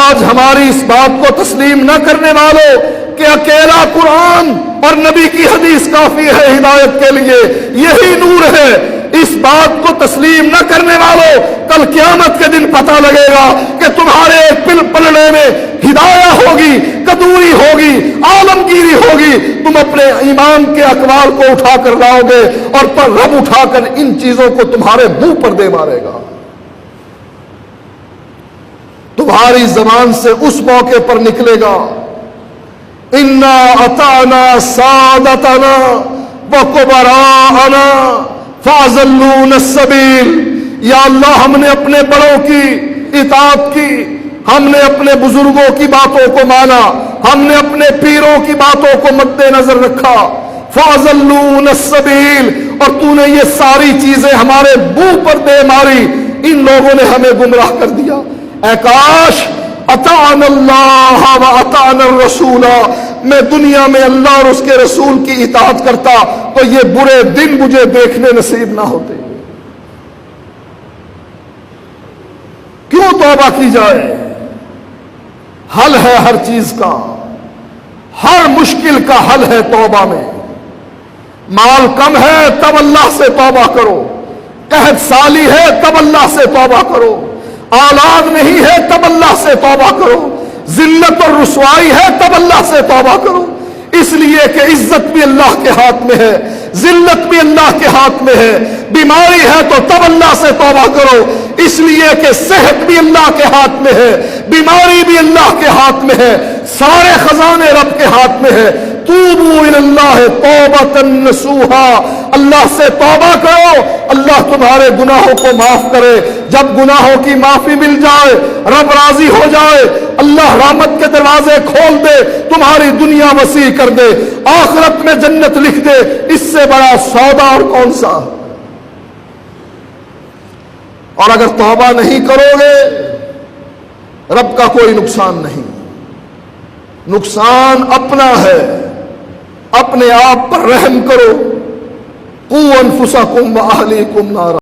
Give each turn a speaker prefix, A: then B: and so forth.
A: آج ہماری اس بات کو تسلیم نہ کرنے والوں کہ اکیلا قرآن اور نبی کی حدیث کافی ہے ہدایت کے لیے، یہی نور ہے، اس بات کو تسلیم نہ کرنے والوں، کل قیامت کے دن پتہ لگے گا کہ تمہارے پل پلڑے میں ہدایت ہوگی، کدوری ہوگی، عالمگیری ہوگی، تم اپنے ایمان کے اقوال کو اٹھا کر لاؤ گے اور پر رب اٹھا کر ان چیزوں کو تمہارے منہ پر دے مارے گا۔ تمہاری زبان سے اس موقع پر نکلے گا انا اطعنا سادتنا وکبراءنا فاضلونا السبیل، یا اللہ ہم نے اپنے بڑوں کی اطاعت کی، ہم نے اپنے بزرگوں کی باتوں کو مانا، ہم نے اپنے پیروں کی باتوں کو مد نظر رکھا، فاضلونا السبیل، اور تو نے یہ ساری چیزیں ہمارے منہ پر دے ماری، ان لوگوں نے ہمیں گمراہ کر دیا۔ اے کاش اطعنا اللہ و اطعنا الرسول، میں دنیا میں اللہ اور اس کے رسول کی اطاعت کرتا تو یہ برے دن مجھے دیکھنے نصیب نہ ہوتے۔ کیوں توبہ کی جائے؟ حل ہے ہر چیز کا، ہر مشکل کا حل ہے توبہ میں۔ مال کم ہے تب اللہ سے توبہ کرو، قحط سالی ہے تب اللہ سے توبہ کرو، اولاد نہیں ہے تب اللہ سے توبہ کرو، ذلت اور رسوائی ہے تب اللہ سے توبہ کرو، اس لیے کہ عزت بھی اللہ کے ہاتھ میں ہے، ذلت بھی اللہ کے ہاتھ میں ہے، بیماری ہے تو تب اللہ سے توبہ کرو، اس لیے کہ صحت بھی اللہ کے ہاتھ میں ہے، بیماری بھی اللہ کے ہاتھ میں ہے، سارے خزانے رب کے ہاتھ میں ہے۔ توبوا الی اللہ توبۃ نصوحا، اللہ سے توبہ کرو، اللہ تمہارے گناہوں کو معاف کرے۔ جب گناہوں کی معافی مل جائے، رب راضی ہو جائے، اللہ رحمت کے دروازے کھول دے، تمہاری دنیا وسیع کر دے، آخرت میں جنت لکھ دے، اس سے بڑا سودا اور کون سا؟ اور اگر توبہ نہیں کرو گے رب کا کوئی نقصان نہیں، نقصان اپنا ہے، اپنے آپ پر رحم کرو۔ قوا انفسکم واہلیکم نارا۔